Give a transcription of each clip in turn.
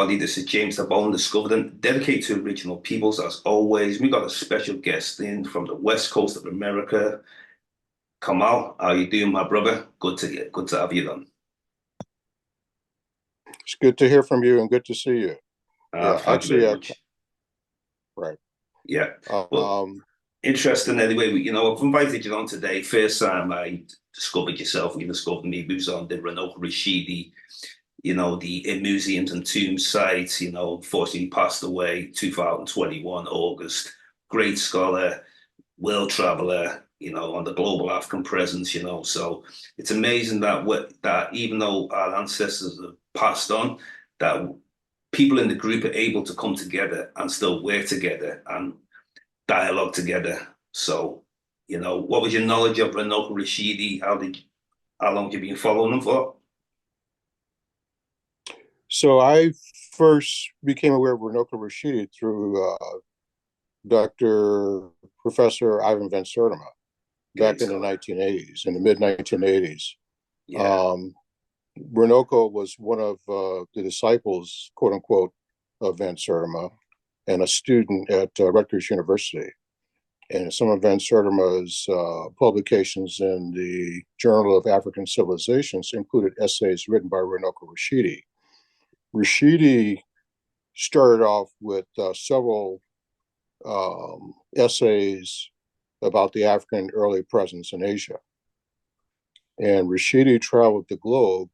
everybody. This is James Diboe, Discovered and dedicated to original peoples. As always, we got a special guest in from the west coast of America. Kamau, how you doing, my brother? Good to have you on. It's good to hear from you and good to see you. Yeah, Thank you actually, very much. right. Yeah. Well, Um, interesting anyway. I've invited you on today. First time I discovered yourself, you discovered me. We was on the Renault Rashidi, the museums and tombs site, unfortunately passed away 2021, August. Great scholar, world traveler, on the global African presence, So it's amazing that even though our ancestors have passed on, that people in the group are able to come together and still work together and dialogue together. So, what was your knowledge of Renault Rashidi? How long have you been following them for? so I first became aware of Renoka Rashidi through Dr. Professor Ivan Van Sertima Great back in the scholar. 1980s, in the mid 1980s. Yeah. Um, Renoko was one of the disciples, quote unquote, of Van Sertima and a student at Rutgers University. And some of Van Sertima's publications in the Journal of African Civilizations included essays written by Renoko Rashidi. Rashidi started off with several essays about the African early presence in Asia. And Rashidi traveled the globe,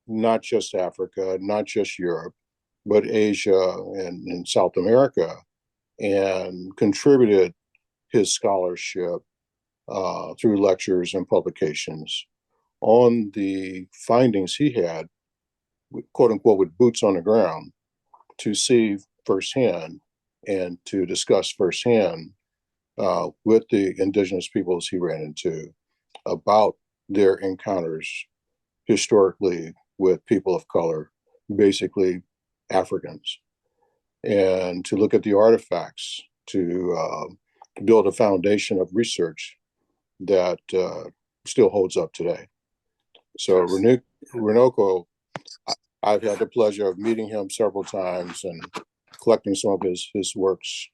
not just Africa, not just Europe, but Asia and South America, and contributed his scholarship through lectures and publications on the findings he had, quote unquote, with boots on the ground to see firsthand and to discuss firsthand with the indigenous peoples he ran into about their encounters historically with people of color, basically Africans, and to look at the artifacts to build a foundation of research that still holds up today. So Renoko, I've had the pleasure of meeting him several times and collecting some of his works.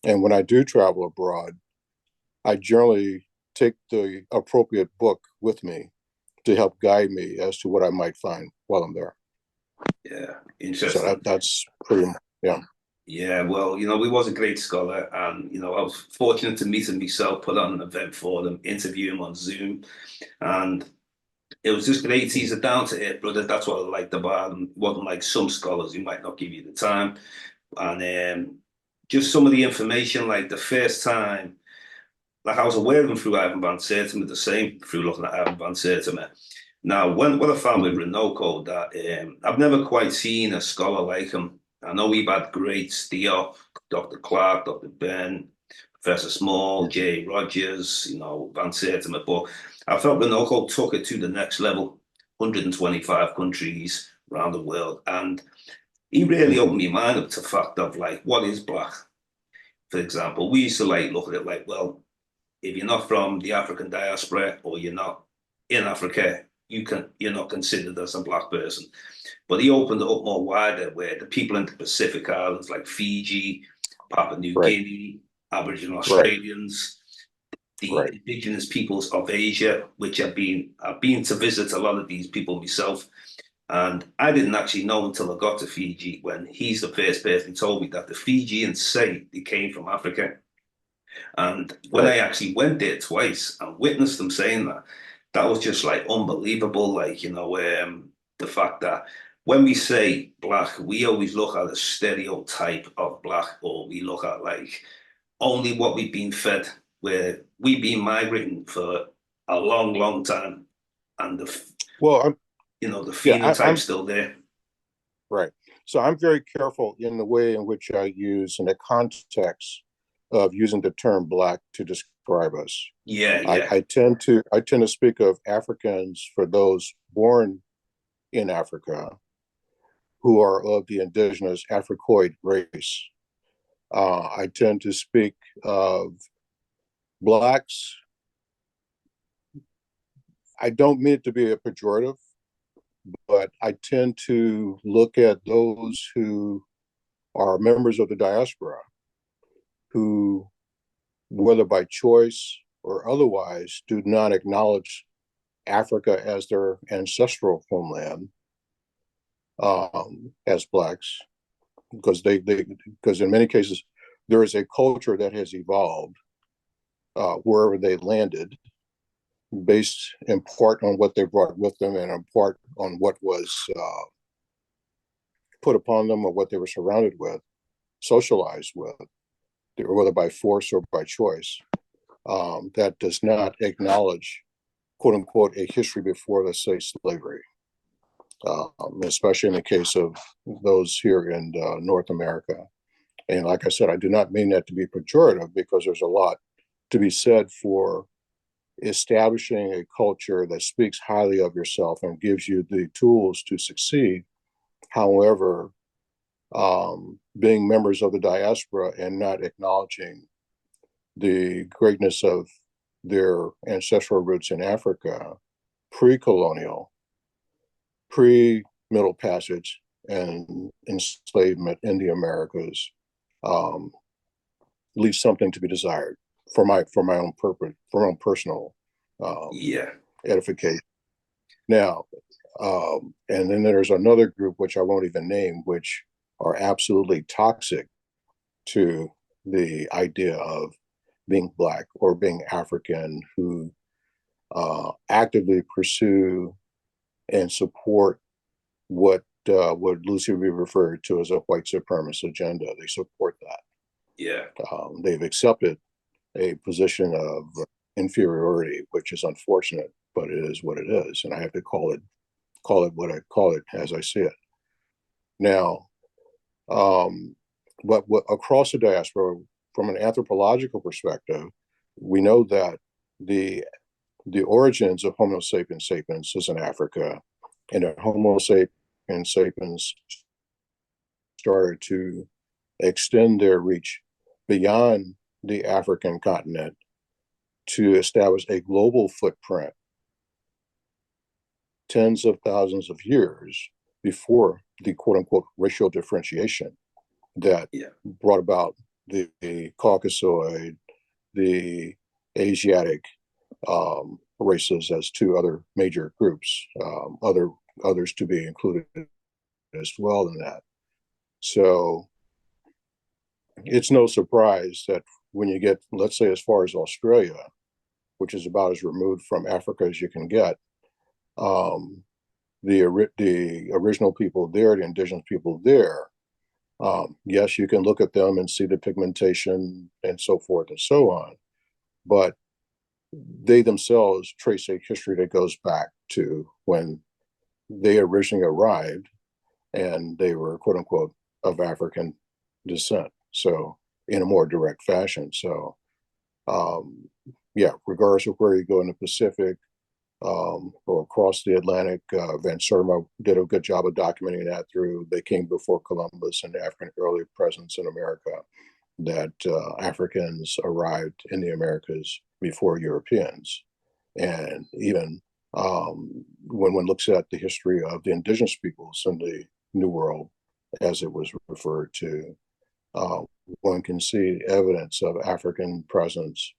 And when I do travel abroad, I generally take the appropriate book with me to help guide me as to what I might find while I'm there. Yeah, So interesting. that's pretty, yeah. Yeah, well, he was a great scholar, and I was fortunate to meet him myself, put on an event for them, interview him on Zoom, and it was just great. He's a down to earth brother. That's what I liked about him. Wasn't like some scholars who might not give you the time, and just some of the information, like the first time, like I was aware of him through Ivan Van Sertima, the same through looking at Ivan Van Sertima. Now, what I found with Renoko that I've never quite seen a scholar like him. I know we've had greats, Diop, Dr. Clark, Dr. Ben, Professor Small, Jay Rogers, Van Sertima, but I felt Renoko took it to the next level, 125 countries around the world, and he really Mhm. opened my mind up to the fact of like, what is black? For example, we used to like look at it like, well, if you're not from the African diaspora or you're not in Africa, you're not considered as a black person. But he opened it up more wider, where the people in the Pacific Islands, like Fiji, Papua New Right, Guinea, Aboriginal right, Australians, the right. indigenous peoples of Asia, which I've been to visit a lot of these people myself. And I didn't actually know until I got to Fiji when he's the first person who told me that the Fijians say they came from Africa. And when Right. I actually went there twice and witnessed them saying that, that was just like unbelievable. Like, the fact that when we say black, we always look at a stereotype of black, or we look at like only what we've been fed, where we've been migrating for a long, long time. And Well, the yeah, phenotype's I'm still there. right. So I'm very careful in the way in which I use in the context of using the term black to describe us. Yeah, I, yeah, I tend to I tend to speak of Africans for those born in Africa who are of the indigenous Africoid race. I tend to speak of blacks. I don't mean it to be a pejorative, but I tend to look at those who are members of the diaspora who, whether by choice or otherwise, do not acknowledge Africa as their ancestral homeland, as blacks, because because in many cases there is a culture that has evolved wherever they landed, based in part on what they brought with them and in part on what was put upon them or what they were surrounded with, socialized with, whether by force or by choice. That does not acknowledge, quote unquote, a history before, let's say, slavery, especially in the case of those here in North America. And like I said, I do not mean that to be pejorative, because there's a lot to be said for establishing a culture that speaks highly of yourself and gives you the tools to succeed. However, being members of the diaspora and not acknowledging the greatness of their ancestral roots in Africa, pre-colonial, pre-Middle Passage, and enslavement in the Americas, leaves something to be desired for my own purpose, for my own personal Yeah. edification. Now, and then there's another group which I won't even name, which are absolutely toxic to the idea of being black or being African, who actively pursue and support what would loosely be referred to as a white supremacist agenda. They support that. Yeah. They've accepted a position of inferiority, which is unfortunate, but it is what it is, and I have to call it what I call it as I see it. Now, but across the diaspora, from an anthropological perspective, we know that the origins of Homo sapiens sapiens is in Africa, and that Homo sapiens sapiens started to extend their reach beyond the African continent to establish a global footprint tens of thousands of years before the quote unquote racial differentiation that brought about the Caucasoid, the Asiatic races as two other major groups, others to be included as well in that. So it's no surprise that when you get, let's say, as far as Australia, which is about as removed from Africa as you can get, the original people there, the indigenous people there, yes, you can look at them and see the pigmentation and so forth and so on, but they themselves trace a history that goes back to when they originally arrived and they were, quote unquote, of African descent. So in a more direct fashion. So yeah, regardless of where you go in the Pacific or across the Atlantic, Van Sertima did a good job of documenting that through They Came Before Columbus and the African early presence in America, that Africans arrived in the Americas before Europeans. And even when one looks at the history of the indigenous peoples in the New World, as it was referred to, one can see evidence of African presence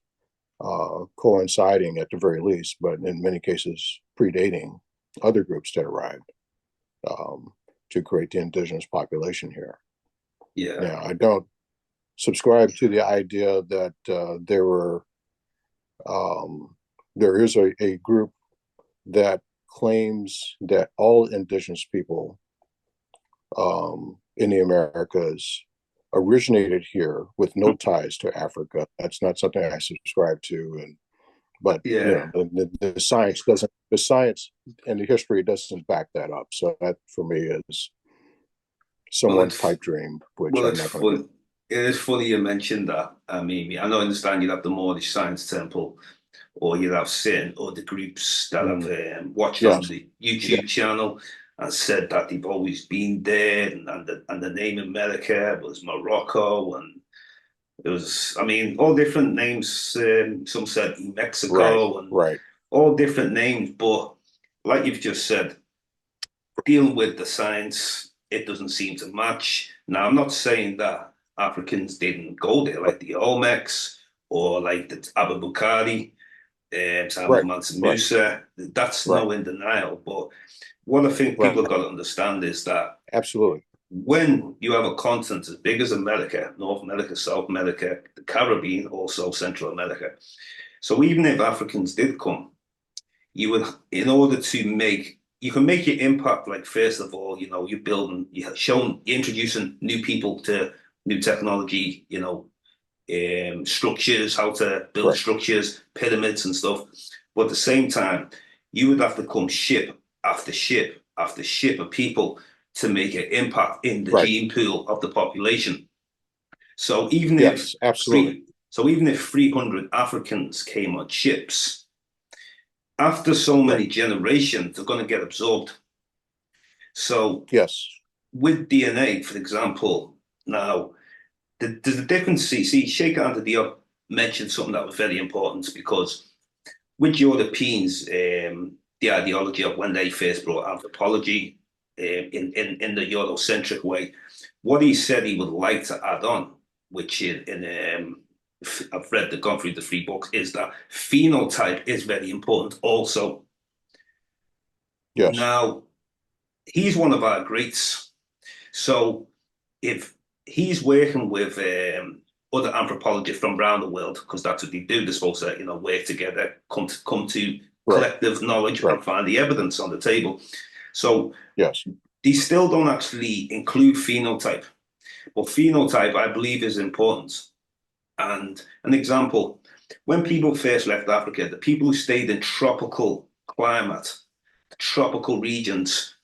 coinciding at the very least, but in many cases predating other groups that arrived to create the indigenous population here. Yeah. Now, I don't subscribe to the idea that there is a group that claims that all indigenous people in the Americas originated here with no ties to Africa. That's not something I subscribe to. But Yeah. the science doesn't. The science and the history doesn't back that up. So that for me is someone's pipe dream, which I'm not going to do. It is funny you mentioned that. I mean, I know, I understand you'd have the Moorish Science Temple, or you'd have certain other groups that have watched on the YouTube channel and said that they've always been there, and the name America was Morocco, and it was, I mean, all different names. Some said Mexico, and all different names. But like you've just said, dealing with the science, it doesn't seem to match. Now, I'm not saying that Africans didn't go there, like the Olmecs or like the Abubakari, time of Right, Mansa right, Musa. That's right, no in denial. But what I think right. people have got to understand is that Absolutely. when you have a continent as big as America, North America, South America, the Caribbean, also Central America. So even if Africans did come, you would, in order to make, you can make your impact, like, first of all, you're building, you're showing, you're introducing new people to new technology, structures, how to build Right, structures, pyramids and stuff. But at the same time, you would have to come ship after ship after ship of people to make an impact in the right. gene pool of the population. So even if Yes, absolutely. three, so even if 300 Africans came on ships, after so Right. many generations, they're going to get absorbed. So Yes. with DNA, for example, now there's a difference. See, Sheikh Anta Diop mentioned something that was very important because with Europeans, the ideology of when they first brought anthropology in the Eurocentric way, what he said he would like to add on, which I've gone through the three books, is that phenotype is very important also. Yes. Now, he's one of our greats. So if he's working with other anthropologists from around the world, because that's what they do, they're supposed to, work together, come to Right. collective knowledge Right. and find the evidence on the table. So Yes. they still don't actually include phenotype, but phenotype, I believe, is important. And an example, when people first left Africa, the people who stayed in tropical climate, tropical regions,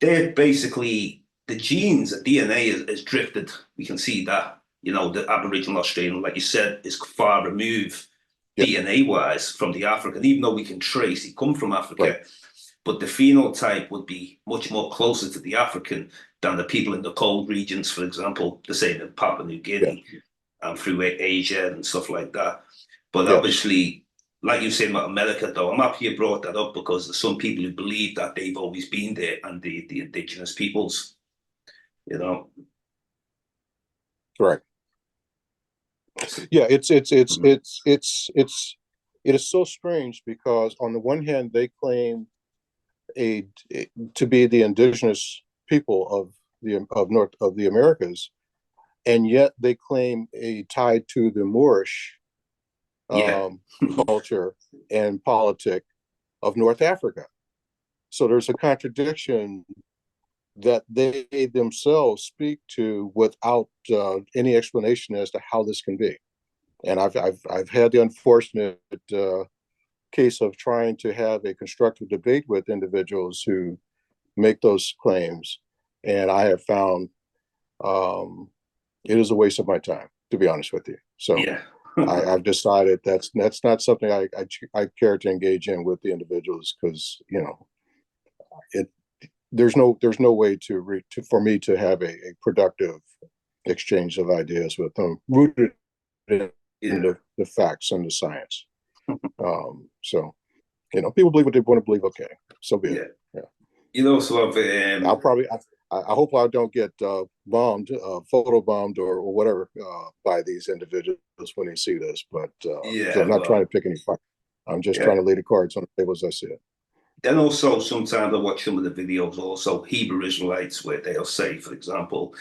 they're basically the genes, the DNA is drifted. We can see that, the Aboriginal Australian, like you said, is far removed Yeah. DNA wise from the African, even though we can trace he come from Right. Africa, but the phenotype would be much more closer to the African than the people in the cold regions, for example, the same in Papua New Yeah. Guinea and through Asia and stuff like that. But Yes. obviously, like you said about America, though, I'm happy you brought that up because there's some people who believe that they've always been there and the indigenous peoples, you know. Right. Yeah. It is so strange because on the one hand they claim a to be the indigenous people of North of the Americas, and yet they claim a tie to the Moorish Yeah. culture and politic of North Africa. So there's a contradiction that they themselves speak to without any explanation as to how this can be. And I've had the unfortunate case of trying to have a constructive debate with individuals who make those claims, and I have found it is a waste of my time, to be honest with you. So Yeah. I've decided that's not something I care to engage in with the individuals because it there's no way for me to have a productive exchange of ideas with them rooted in Yeah. the facts and the science. So people believe what they want to believe. Okay, so be it. Yeah. Yeah. So I'll probably I hope I don't get bombed, photo bombed or whatever by these individuals when they see this. But because I'm yeah, not trying to well, pick any fight, I'm just trying yeah. to lay the cards on the table as I see it. Then also sometimes I watch some of the videos also Hebrew Israelites where they'll say, for example,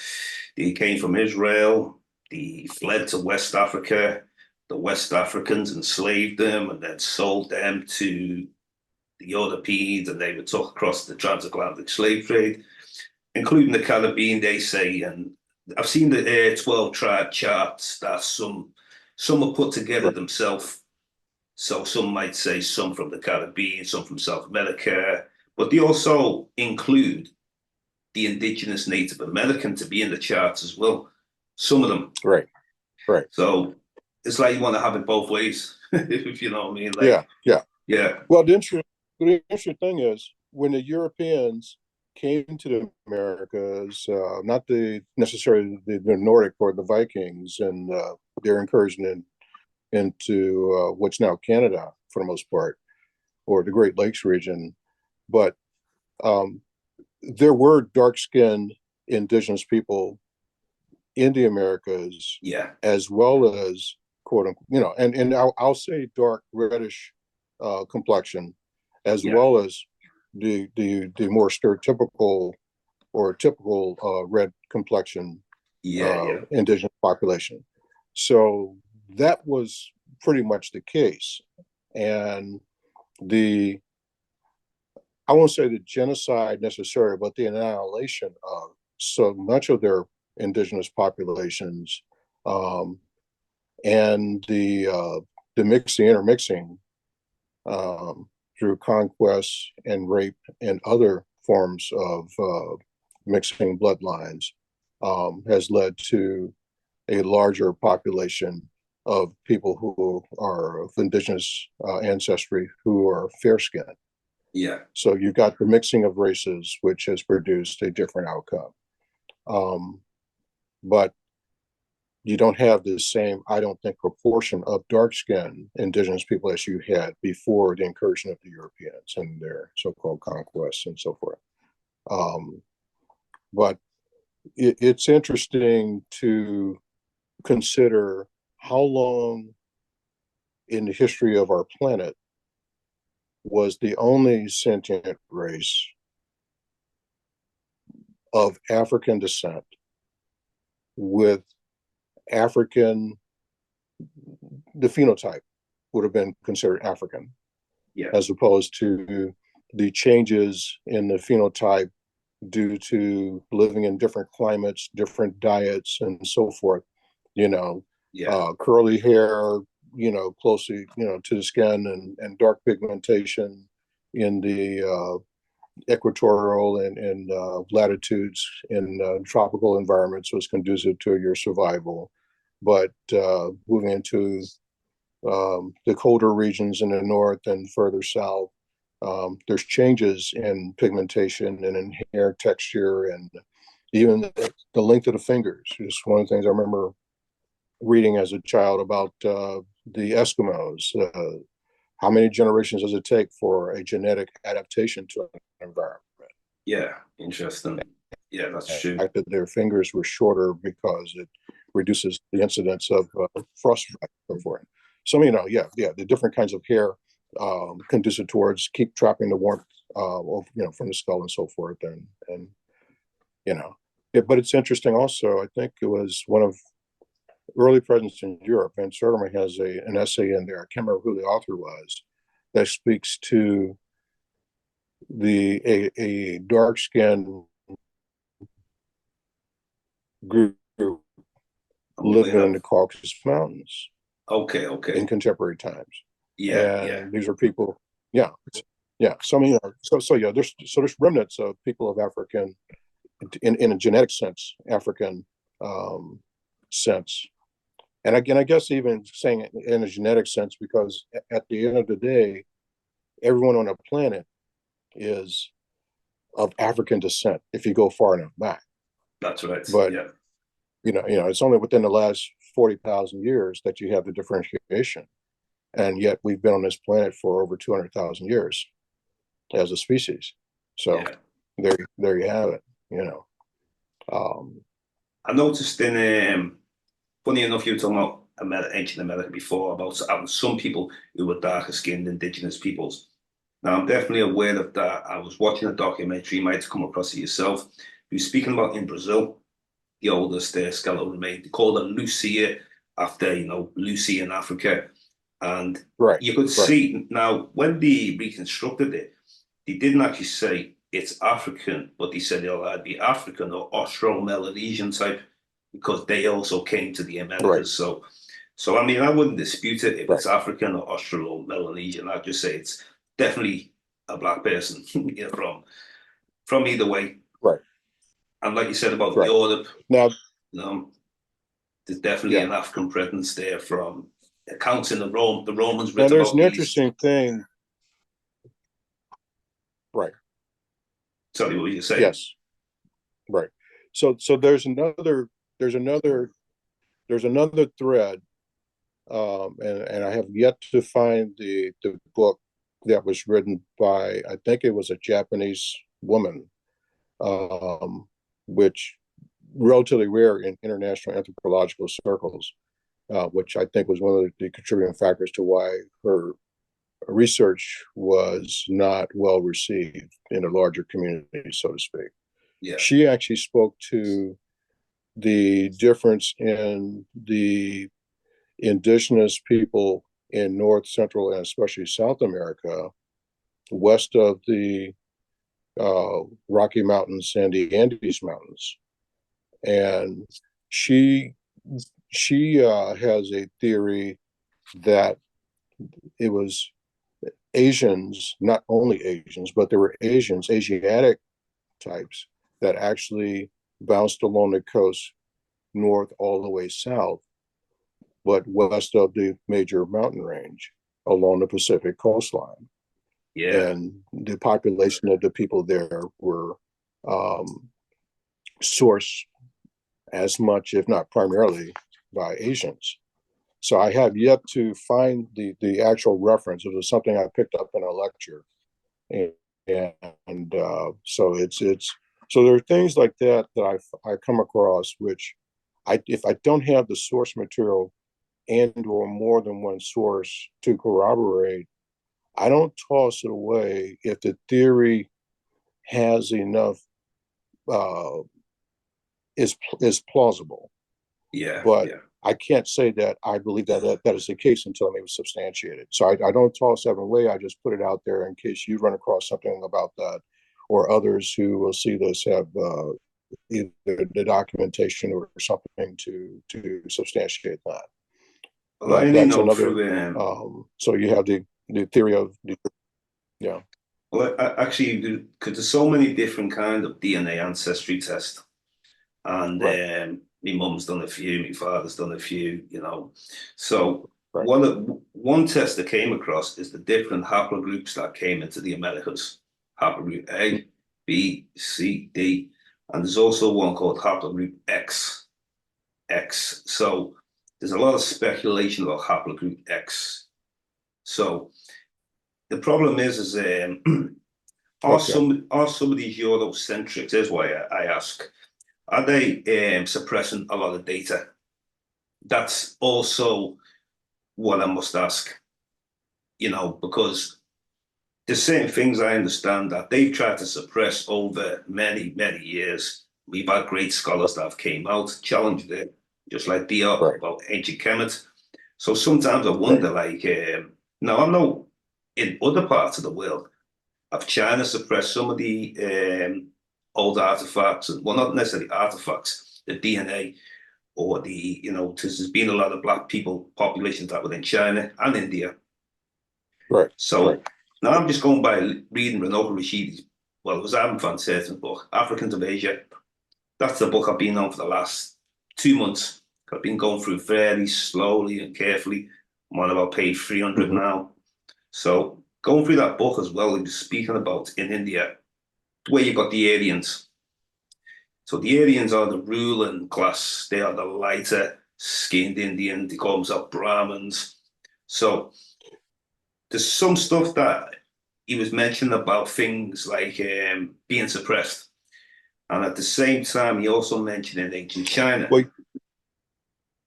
they came from Israel, they fled to West Africa, the West Africans enslaved them and then sold them to the Europeans and they were took across the transatlantic slave trade, including the Caribbean, they say. And I've seen the 12 tribe charts that some are put together Right, themselves, so some might say some from the Caribbean, some from South America, but they also include the indigenous Native American to be in the charts as well. Some of them. right, right. So it's like you want to have it both ways, if you know what I mean. Like, Yeah, yeah. yeah, Well, the interesting thing is when the Europeans came to the Americas, not necessarily the Nordic or the Vikings and their incursion into what's now Canada for the most part, or the Great Lakes region, but um, there were dark-skinned indigenous people in the Americas, Yeah, as well as quote unquote, and I'll say dark reddish complexion, as yeah, well as the more stereotypical or typical red complexion yeah, yeah, indigenous population. So that was pretty much the case. And the, I won't say the genocide necessarily, but the annihilation of so much of their indigenous populations, um, and the mixing, intermixing, through conquest and rape and other forms of mixing bloodlines, has led to a larger population of people who are of indigenous ancestry who are fair skinned. yeah. So you've got the mixing of races, which has produced a different outcome. Um, but you don't have the same, I don't think, proportion of dark skinned indigenous people as you had before the incursion of the Europeans and their so called conquests and so forth. Um, but it's interesting to consider how long in the history of our planet was the only sentient race of African descent with African, the phenotype would have been considered African, Yeah, as opposed to the changes in the phenotype due to living in different climates, different diets, and so forth. You know, yeah, curly hair, closely, to the skin, and dark pigmentation in the equatorial and latitudes in tropical environments was conducive to your survival. But moving into the colder regions in the north and further south, there's changes in pigmentation and in hair texture and even the length of the fingers. Just one of the things I remember reading as a child about the Eskimos. How many generations does it take for a genetic adaptation to an environment? yeah. Interesting. Yeah, that's The true. fact that their fingers were shorter because it reduces the incidence of frostbite and so forth. So, yeah, the different kinds of hair conducive towards keep trapping the warmth, from the skull and so forth. And you know, but it's interesting also, I think it was one of early presidents in Europe, and Soderman has an essay in there, I can't remember who the author was, that speaks to a dark skinned group I'm aware living in of. the Caucasus Mountains Okay, in okay. contemporary times. Yeah, yeah, And these are people, yeah, yeah. So yeah, there's remnants of people of African, in a genetic sense, African um, sense. And again, I guess even saying it in a genetic sense, because at the end of the day, everyone on the planet is of African descent if you go far enough back. that's right. But Yeah, it's only within the last 40,000 years that you have the differentiation, and yet we've been on this planet for over 200,000 years as a species. So yeah. there you have it. You know, um, I noticed in funny enough, you were talking about ancient America before about having some people who were darker skinned indigenous peoples. Now, I'm definitely aware of that. I was watching a documentary, you might have come across it yourself, who's speaking about in Brazil, the oldest skeletal remain. They call them Lucia after, Lucy in Africa. And right, you could right, see now when they reconstructed it, they didn't actually say it's African, but they said it'll either be African or Austro-Melanesian type because they also came to the right, Americas. So I mean, I wouldn't dispute it if right, it's African or Austro-Melanesian. I'd just say it's definitely a black person, from either way. right, And like you said about right. Europe, Now, um, there's definitely yeah. an African presence there from accounts in the Romans Now writ there's about an these. interesting thing. Right. Sorry, what were you saying? Yes. Right. So there's another there's another thread, and I have yet to find the book that was written by, I think it was a Japanese woman, which relatively rare in international anthropological circles, which I think was one of the contributing factors to why her research was not well received in a larger community, so to speak. Yeah. She actually spoke to the difference in the indigenous people in North, Central, and especially South America, west of the Rocky Mountains and the Andes Mountains. And she has a theory that it was Asians, not only Asians, but there were Asiatic types that actually bounced along the coast north all the way south, but west of the major mountain range along the Pacific coastline. Yeah. And the population of the people there were sourced as much, if not primarily, by Asians. So I have yet to find the actual reference. It was something I picked up in a lecture, and so it's so there are things like that that I come across, which if I don't have the source material and or more than one source to corroborate, I don't toss it away if the theory has enough is plausible. Yeah. But Yeah. I can't say that I believe that is the case until it was substantiated. So I don't toss that away. I just put it out there in case you run across something about that, or others who will see this have either the documentation or something to substantiate that. Well, I But only that's know another. through So you have the theory of yeah. well, actually, because there's so many different kind of DNA ancestry tests, and Right. my mum's done a few, my father's done a few, So Right. one test that came across is the different haplogroups that came into the Americas. Haplogroup A, B, C, D, and there's also one called haplogroup X. X. So there's a lot of speculation about haplogroup X. So the problem is Okay. are some of these Eurocentrics? Is why I ask. Are they suppressing a lot of data? That's also what I must ask. Because the same things I understand that they've tried to suppress over many, many years. We've had great scholars that have came out, challenged it, just like Diop Right. about ancient Kemet. So sometimes I Right. wonder, like, now I know in other parts of the world, have China suppressed some of the old artifacts, well, not necessarily artifacts, the DNA or there's been a lot of black people populations that were in China and India. Right. So now I'm just going by reading Renato Rashidi's, well, it was Adam Van Serten's book, Africans of Asia. That's the book I've been on for the last 2 months. I've been going through very slowly and carefully. I'm on about page 300 Mm-hmm. now. So going through that book as well, he was speaking about in India, where you got the Aryans. So the Aryans are the ruling class. They are the lighter skinned Indian. They call themselves Brahmins. So there's some stuff that he was mentioning about things like being suppressed. And at the same time, he also mentioned in ancient China Well,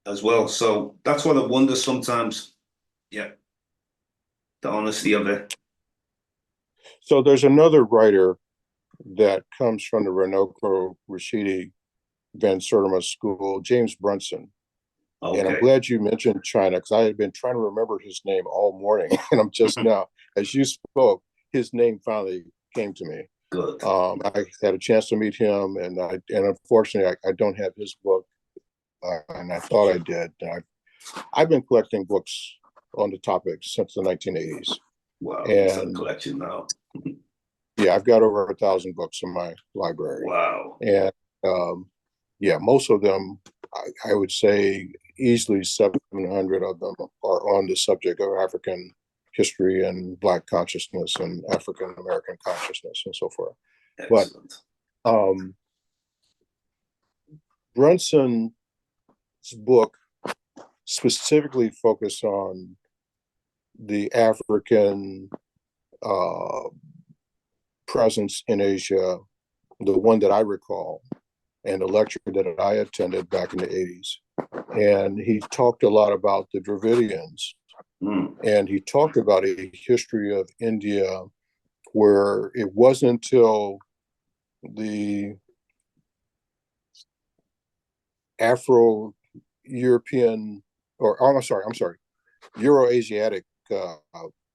as well. So that's what I wonder sometimes. Yeah, the honesty of it. so there's another writer that comes from the Renoko Rashidi Van Sertima School, James Brunson. And I'm Okay, glad you mentioned China because I had been trying to remember his name all morning. And I'm just now, as you spoke, his name finally came to me. good. I had a chance to meet him, and unfortunately, I don't have his book, and I thought I did. I've been collecting books on the topic since the 1980s. Wow, you must have a And collection now. yeah, I've got over 1,000 books in my library. Wow. And yeah, most of them, I would say easily 700 of them are on the subject of African history and Black consciousness and African American consciousness and so forth. But Excellent. Brunson's book specifically focused on the African presence in Asia the one that I recall, and the lecture that I attended back in the 80s. And he talked a lot about the Dravidians. Mm. And he talked about a history of India where it wasn't until the Afro-European, or I'm sorry, Euro-Asiatic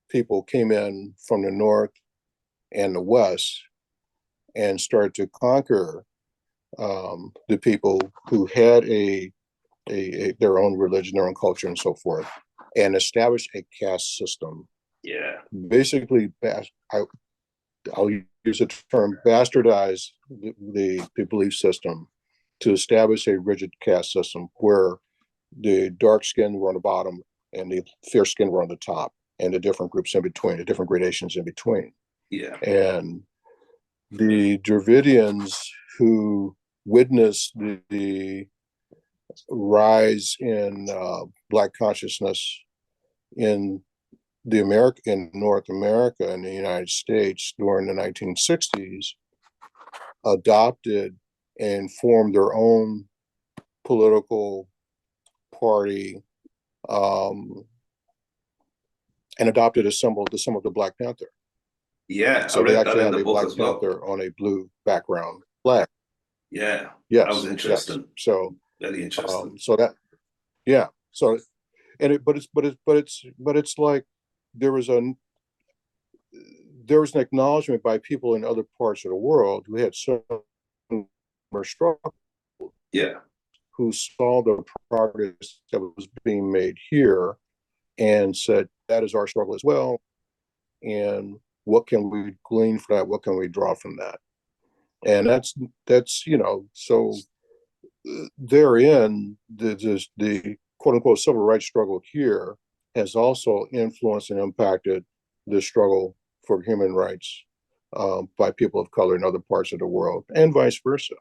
people came in from the north and the west and started to conquer the people who had their own religion, their own culture, and so forth, and establish a caste system. Yeah. Basically, I'll use the term bastardize the belief system to establish a rigid caste system where the dark skin were on the bottom and the fair skin were on the top, and the different groups in between, the different gradations in between. Yeah. And the Dravidians who witnessed the rise in Black consciousness in in North America and the United States during the 1960s, adopted and formed their own political party, and adopted the symbol of the Black Panther. Yeah, I So they read that actually in have the a book Black as well. Panther on a blue background flag. Yeah, that was Yes, yes. interesting. So, Very interesting. so that, yeah. So, and but it's like there was a there was an acknowledgement by people in other parts of the world who had similar struggle, Yeah. who saw the progress that was being made here and said, that is our struggle as well. And what can we glean from that? What can we draw from that? And that's, so therein, the quote unquote civil rights struggle here has also influenced and impacted the struggle for human rights by people of color in other parts of the world, and vice versa.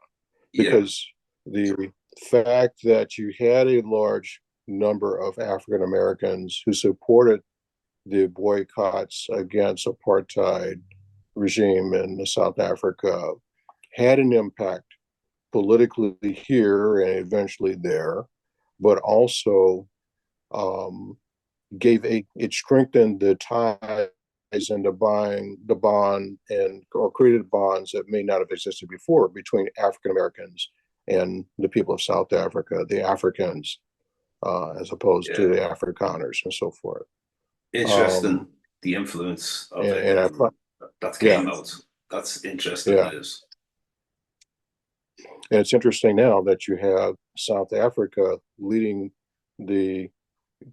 Yeah. Because the fact that you had a large number of African Americans who supported the boycotts against apartheid regime in South Africa had an impact politically here and eventually there, but also um, it strengthened the ties and the bond and or created bonds that may not have existed before between African Americans and the people of South Africa, the Africans, as opposed to Yeah. the Afrikaners and so forth. Interesting. Um, The influence of it and I and that yeah, came out. That's interesting. yeah. It is. And it's interesting now that you have South Africa leading the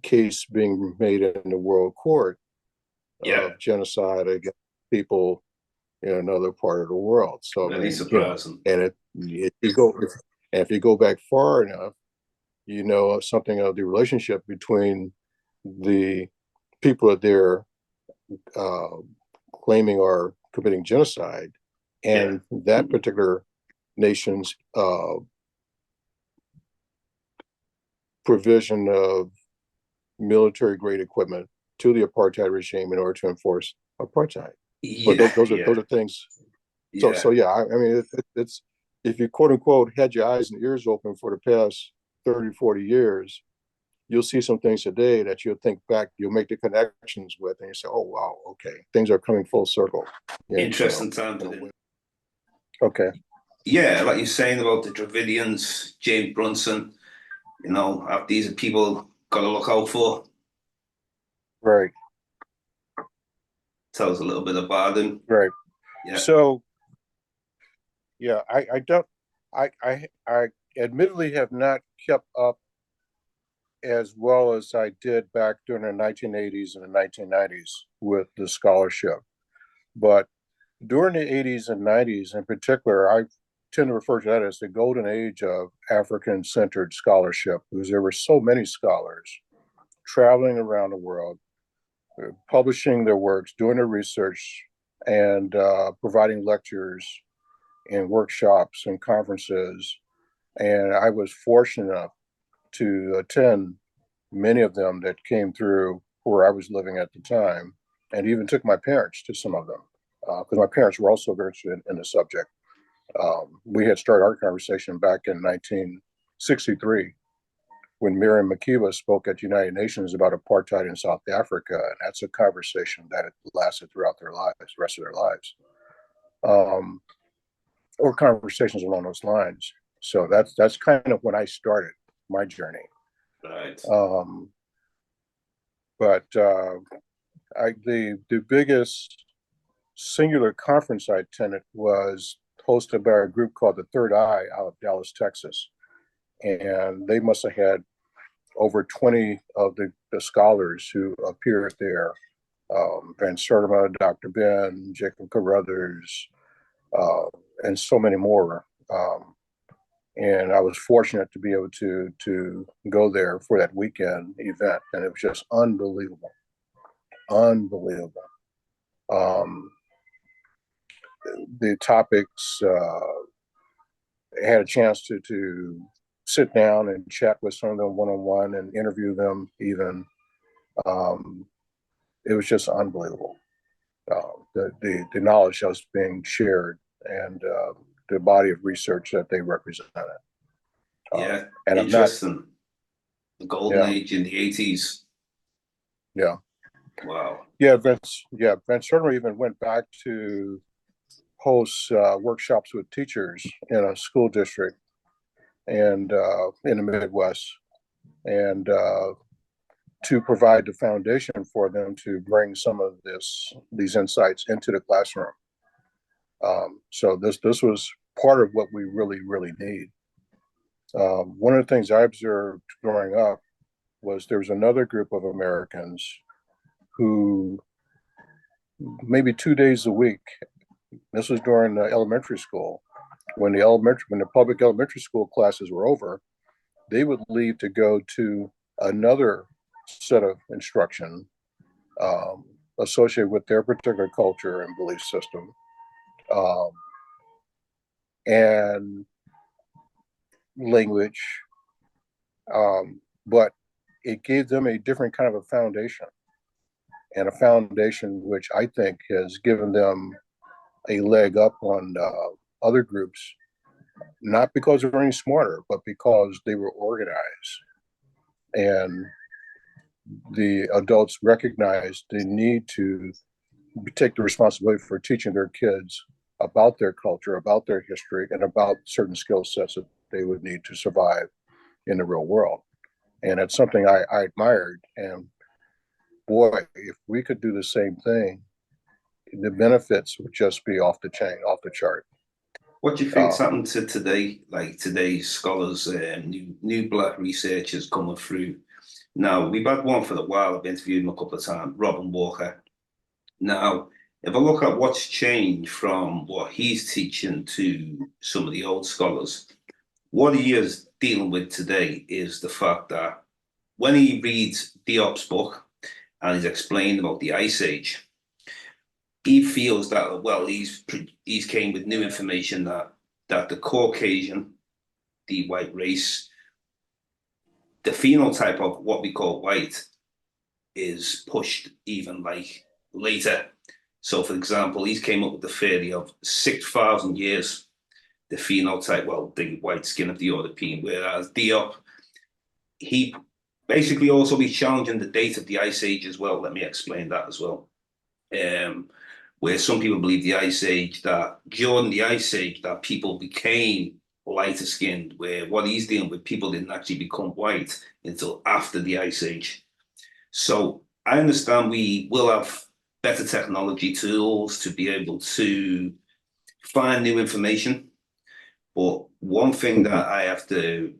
case being made in the World Court Yeah. of genocide against people in another part of the world. So I Very mean, surprising. and if you go back far enough, something of the relationship between the people that they're uh, claiming are committing genocide Yeah. and that particular nation's provision of military grade equipment to the apartheid regime in order to enforce apartheid. But Yeah. those are things. So Yeah. yeah, I mean, it's if you quote unquote had your eyes and ears open for the past 30, 40 years, you'll see some things today that you'll think back, you'll make the connections with, and you say, oh wow, okay, things are coming full circle. Interesting time to do. Okay. Yeah, like you're saying about the Dravidians, James Brunson, these are people gotta look out for. Right. Tell us a little bit about them. Right. Yeah. So yeah, I don't I admittedly have not kept up as well as I did back during the 1980s and the 1990s with the scholarship. But during the 80s and 90s in particular, I tend to refer to that as the golden age of African centered scholarship, because there were so many scholars traveling around the world, publishing their works, doing their research, and providing lectures and workshops and conferences. And I was fortunate enough to attend many of them that came through where I was living at the time, and even took my parents to some of them because my parents were also very interested in the subject. We had started our conversation back in 1963 when Miriam Makeba spoke at United Nations about apartheid in South Africa, and that's a conversation that lasted throughout their lives, the rest of their lives, or conversations along those lines. So that's kind of when I started my journey. Right. But the biggest singular conference I attended was hosted by a group called the Third Eye out of Dallas, Texas. And they must have had over 20 of the scholars who appeared there. Van Sertima, Dr. Ben, Jacob Carruthers, and so many more. And I was fortunate to be able to go there for that weekend event, and it was just unbelievable, unbelievable. The topics, had a chance to sit down and chat with some of them one-on-one and interview them even. It was just unbelievable. The knowledge that was being shared and the body of research that they represented. Yeah, And interesting. The golden Yeah. age in the 80s. Yeah. Wow. Yeah, Vince certainly even went back to host workshops with teachers in a school district and in the Midwest, and to provide the foundation for them to bring some of these insights into the classroom. So this was part of what we really need. One of the things I observed growing up was there was another group of Americans who maybe 2 days a week, this was during the elementary school, when the public elementary school classes were over, they would leave to go to another set of instruction associated with their particular culture and belief system. And language, but it gave them a different kind of a foundation, and a foundation which I think has given them a leg up on other groups, not because they're any smarter, but because they were organized. And the adults recognized the need to take the responsibility for teaching their kids about their culture, about their history, and about certain skill sets that they would need to survive in the real world. And it's something I admired. And boy, if we could do the same thing, the benefits would just be off the chain, off the chart. What do you think's happened to today? Like today's scholars, new black researchers coming through. Now, we've had one for a while. I've interviewed him a couple of times, Robin Walker. Now, if I look at what's changed from what he's teaching to some of the old scholars, what he is dealing with today is the fact that when he reads Diop's book and he's explained about the Ice Age, he feels that, well, he's came with new information that the Caucasian, the white race, the phenotype of what we call white is pushed even like later. So, for example, he's came up with the theory of 6,000 years, the phenotype, well, the white skin of the European, whereas Diop, he basically also be challenging the date of the Ice Age as well. Let me explain that as well. Where some people believe the Ice Age, that during the Ice Age, that people became lighter skinned, where what he's dealing with, people didn't actually become white until after the Ice Age. So I understand we will have better technology tools to be able to find new information. But one thing that I have to,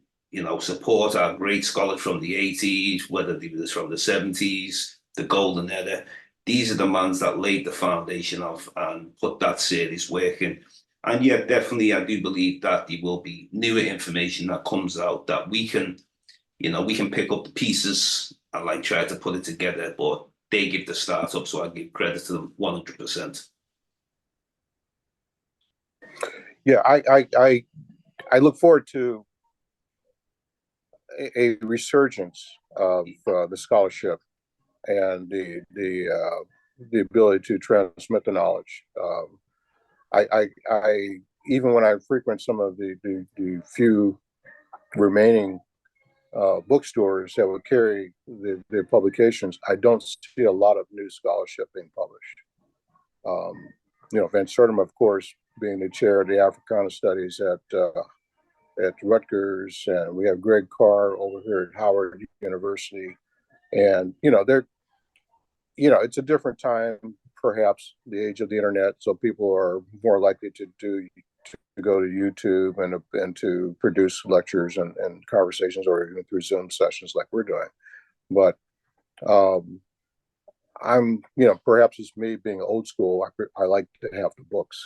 support our great scholars from the 80s, whether they was from the 70s, the golden era, these are the ones that laid the foundation of and put that series working. And yet, definitely, I do believe that there will be newer information that comes out that we can, we can pick up the pieces and like try to put it together. But they give the startup, so I give credit to them 100%. Yeah, I look forward to a resurgence of the scholarship and the ability to transmit the knowledge. I even when I frequent some of the few remaining bookstores that would carry their publications, I don't see a lot of new scholarship being published. Van Sertima, of course, being the chair of the Africana Studies at Rutgers, and we have Greg Carr over here at Howard University, and it's a different time, perhaps the age of the internet, so people are more likely to go to YouTube and to produce lectures and conversations, or even through Zoom sessions like we're doing. But I'm, perhaps it's me being old school. I like to have the books.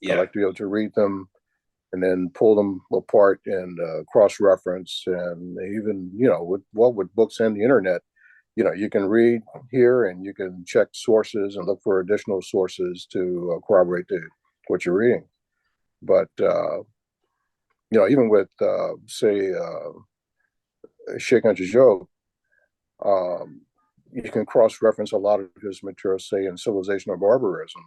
I like to be able to read them and then pull them apart and cross-reference, and even, with books and the internet, you can read here and you can check sources and look for additional sources to corroborate what you're reading. But even with say Sheikh Anta Diop, you can cross-reference a lot of his material, say in Civilization or Barbarism,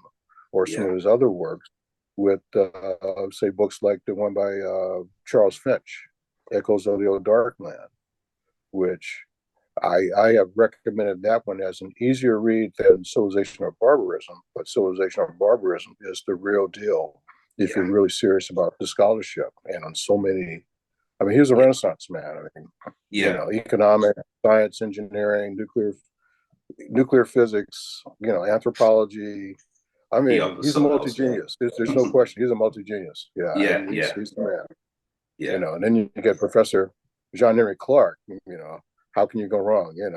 or some of his other works, with say books like the one by Charles Finch, Echoes of the Old Dark Land, which I have recommended that one as an easier read than Civilization or Barbarism, but Civilization or Barbarism is the real deal if you're really serious about the scholarship. And on so many, I mean, he was a Renaissance man. I mean, economics, science, engineering, nuclear physics, anthropology. I mean, he's a multi-genius. There's no question. He's a multi-genius. He's the man. And then you get Professor Jean-Henry Clark. How can you go wrong? And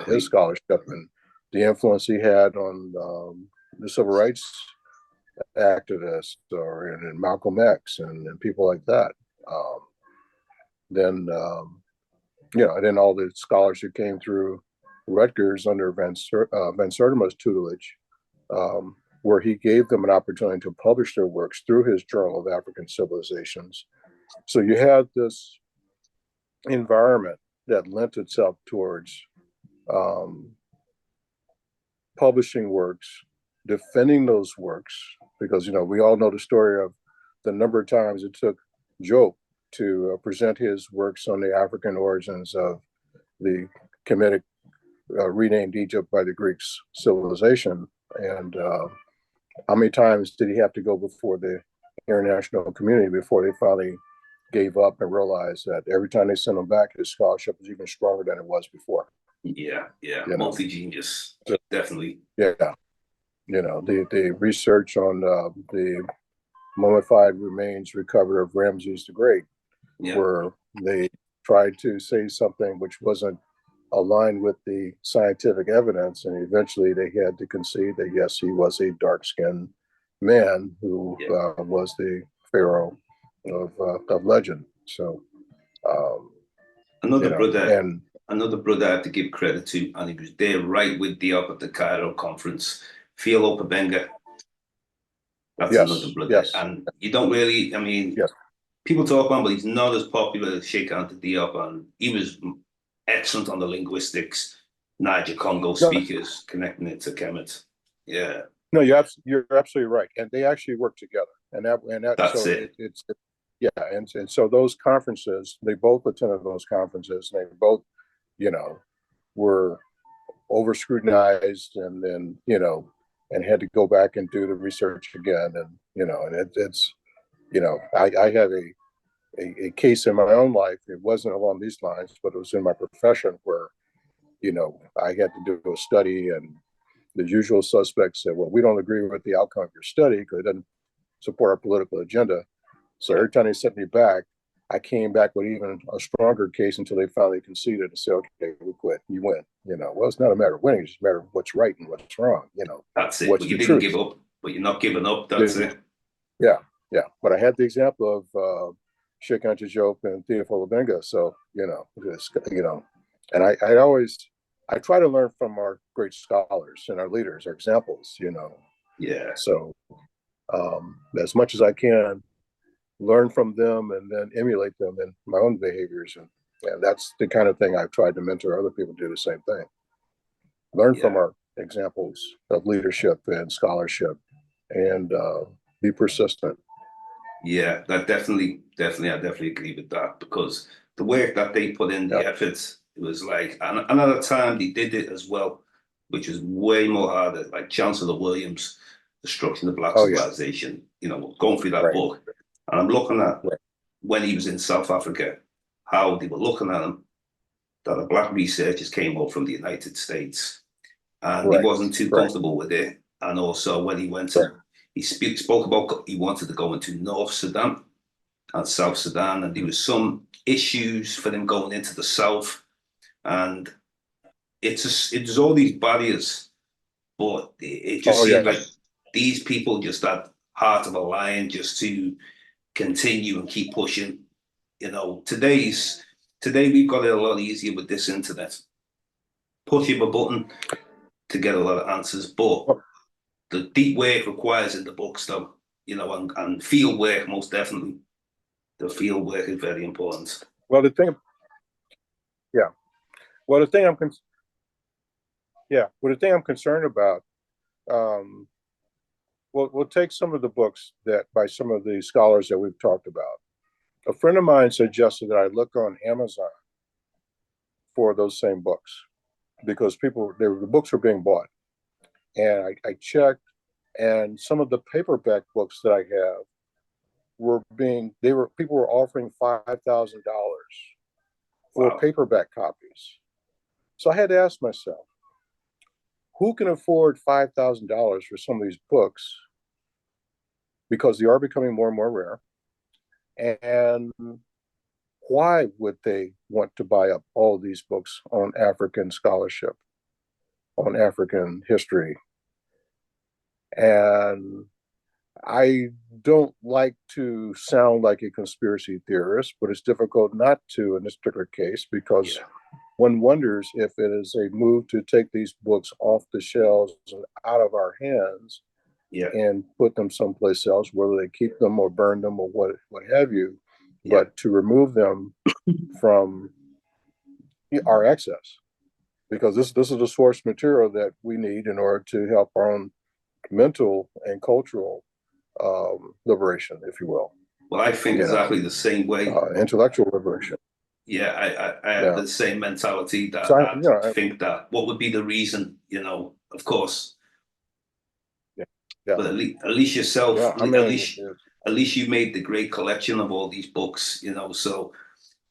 his scholarship and the influence he had on the civil rights activists, and Malcolm X and people like that. And then all the scholars who came through Rutgers under Van Sertima's tutelage, where he gave them an opportunity to publish their works through his Journal of African Civilizations. So you had this environment that lent itself towards publishing works, defending those works, because we all know the story of the number of times it took Diop to present his works on the African origins of the Kemetic renamed Egypt by the Greeks civilization, and how many times did he have to go before the international community before they finally gave up and realized that every time they sent him back, his scholarship was even stronger than it was before. Multi-genius, definitely. The research on the mummified remains recovered of Ramses the Great, where they tried to say something which wasn't aligned with the scientific evidence, and eventually they had to concede that yes, he was a dark-skinned man who was the pharaoh of legend. So another brother I have to give credit to, and he was there right with Diop at the Cairo conference, Philo Pabenga. That's another brother. And you don't really, I mean, people talk about him, but he's not as popular as Sheikh Anta Diop, and he was excellent on the linguistics, Niger Congo speakers, connecting it to Kemet. No, you're absolutely right, and they actually work together, and that's so it. And so those conferences, they both attended those conferences, and they both, were over scrutinized, and then and had to go back and do the research again, and it's I have a case in my own life. It wasn't along these lines, but it was in my profession where I had to do a study, and the usual suspects said, well, we don't agree with the outcome of your study because it doesn't support our political agenda. So every time they sent me back, I came back with even a stronger case until they finally conceded and said, okay, we quit, you win. Well, it's not a matter of winning, it's just a matter of what's right and what's wrong. That's it. What's you didn't give up, but you're not giving up. That's it. Yeah. But I had the example of Sheikh Anta Diop and Theophile Benga. So, and I try to learn from our great scholars and our leaders, our examples, So as much as I can, learn from them and then emulate them in my own behaviors. And that's the kind of thing I've tried to mentor other people to do the same thing. Learn from our examples of leadership and scholarship, and be persistent. Yeah, that I definitely agree with that because the work that they put in, Yeah. the efforts, it was like, and at the time they did it as well, which is way more harder. Like Chancellor Williams, Destruction of Black Oh yeah. Civilization, going through that Right. book, and I'm looking at Right. when he was in South Africa, how they were looking at him, that the black researchers came up from the United States, and he Right. wasn't too Right. comfortable with it. And also when he went Right. to, spoke about he wanted to go into North Sudan and South Sudan, and there was some issues for them going into the South, and it's all these barriers, but it just Oh seemed like yes. these people just had heart of a lion just to continue and keep pushing. Today we've got it a lot easier with this internet. Push of a button to get a lot of answers, but Well, the deep work requires in the books, though, and field work most definitely. The field work is very important. well, the thing, yeah. Well, the thing I'm, con- yeah. Well, the thing I'm concerned about. Um, we'll take some of the books that by some of the scholars that we've talked about. A friend of mine suggested that I look on Amazon for those same books because the books were being bought, and I checked, and some of the paperback books that I have people were offering $5,000 for Wow. paperback copies. So I had to ask myself, who can afford $5,000 for some of these books because they are becoming more and more rare, and why would they want to buy up all these books on African scholarship, on African history? And I don't like to sound like a conspiracy theorist, but it's difficult not to in this particular case because Yeah. one wonders if it is a move to take these books off the shelves and out of our hands Yeah. and put them someplace else, whether they keep them or burn them or what have you, Yeah. but to remove them from our access, because this is the source material that we need in order to help our own mental and cultural liberation, if you will, Well, I think exactly the same way. intellectual liberation. Yeah, I have Yeah. the same mentality So that I think that what would be the reason, of course, yeah, yeah, but at least yourself, yeah. I mean, at least you made the great collection of all these books, so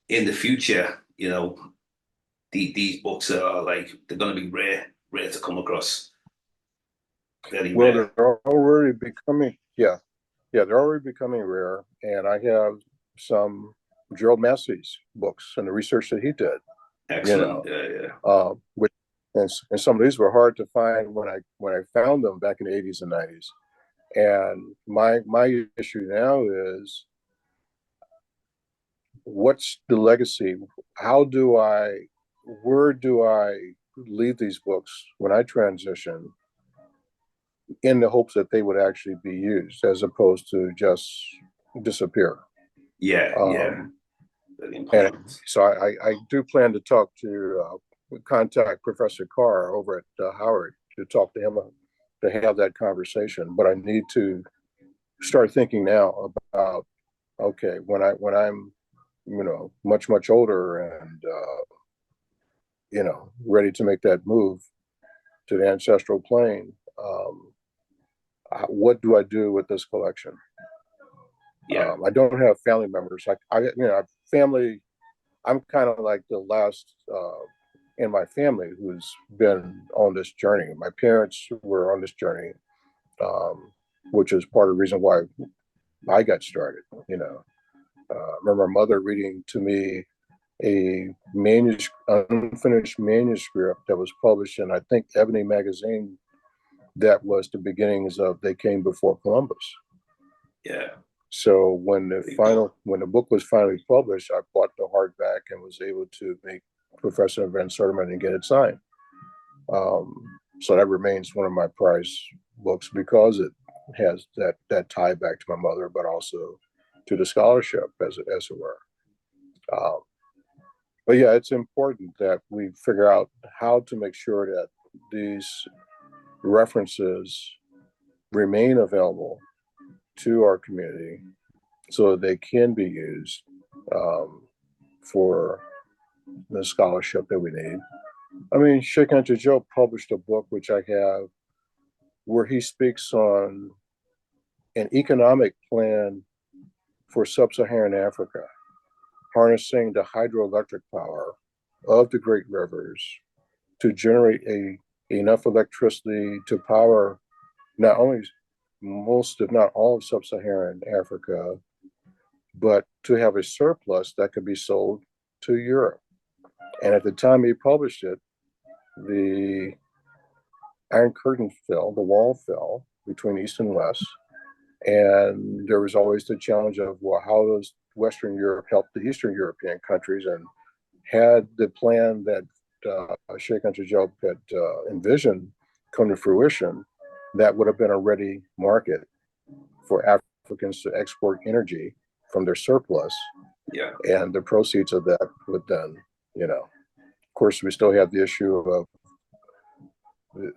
in the future, these books are like, they're going to be rare to come across, very well, rare. they're already becoming, yeah, yeah, they're already becoming rare. And I have some Gerald Massey's books and the research that he did, you Excellent. know, Yeah, yeah. which and some of these were hard to find when I found them back in the 80s and 90s. And my issue now is, what's the legacy? How do I, where do I leave these books when I transition, in the hopes that they would actually be used as opposed to just disappear? Yeah, yeah, Um, very and important. so I do plan to contact Professor Carr over at Howard to talk to him, to have that conversation. But I need to start thinking now about, okay, when I'm much older and ready to make that move to the ancestral plane, what do I do with this collection? Yeah, I don't have family members. Family. I'm kind of like the last in my family who's been on this journey. My parents were on this journey, um, which is part of the reason why I got started. I remember my mother reading to me a unfinished manuscript that was published in, I think, Ebony magazine. That was the beginnings of They Came Before Columbus. yeah. So when the book was finally published, I bought the hardback and was able to make Professor Van Sertiman and get it signed. So that remains one of my prized books because it has that tie back to my mother, but also to the scholarship, as it were. Um, but yeah, it's important that we figure out how to make sure that these references remain available to our community, so they can be used for the scholarship that we need. I mean, Sheikh Anta Diop published a book, which I have, where he speaks on an economic plan for sub-Saharan Africa, harnessing the hydroelectric power of the great rivers to generate enough electricity to power not only most, if not all, of sub-Saharan Africa, but to have a surplus that could be sold to Europe. And at the time he published it, the Iron Curtain fell, the wall fell between East and West. And there was always the challenge of, well, how does Western Europe help the Eastern European countries? And had the plan that Sheikh Anta Diop had envisioned come to fruition, that would have been a ready market for Africans to export energy from their surplus. Yeah. And the proceeds of that would then, of course, we still have the issue of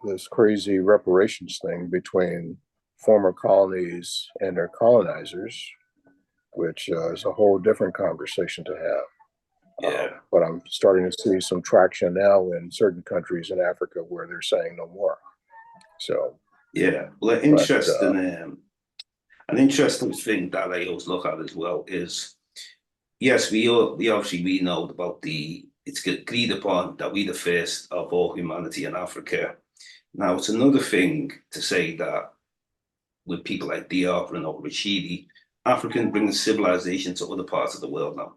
this crazy reparations thing between former colonies and their colonizers, which is a whole different conversation to have. Yeah. But I'm starting to see some traction now in certain countries in Africa where they're saying no more. So yeah, well, an interesting thing that I always look at as well is, yes, we obviously we know about it's agreed upon that we the first of all humanity in Africa. Now it's another thing to say that with people like Diop and Rashidi, African bring civilization to other parts of the world now.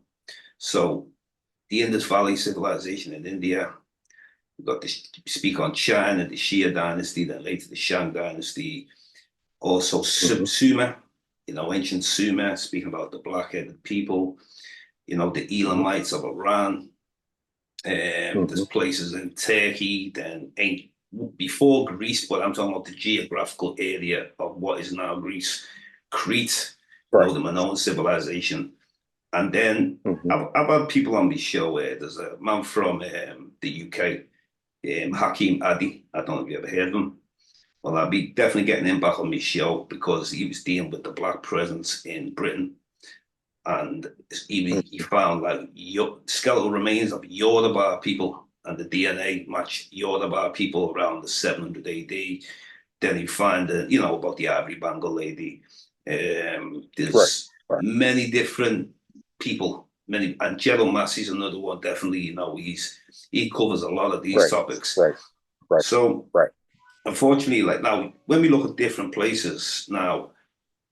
So the Indus Valley civilization in India, we've got to speak on China, the Xia dynasty, then later the Shang dynasty, also Sumer, ancient Sumer, speaking about the black-headed people, the Elamites of Iran. There's places in Turkey, then before Greece, but I'm talking about the geographical area of what is now Greece, Crete, the Minoan civilization. And then I've had people on the show where there's a man from the UK, Hakim Adi. I don't know if you ever heard of him. Well, I'll be definitely getting him back on my show because he was dealing with the black presence in Britain. And he found like skeletal remains of Yoruba people, and the DNA matched Yoruba people around the 700 AD. Then you find, about the Ivory Bangle lady. There's many different people, and Jello Massey's another one, definitely, he covers a lot of these topics. So, unfortunately, like now, when we look at different places now,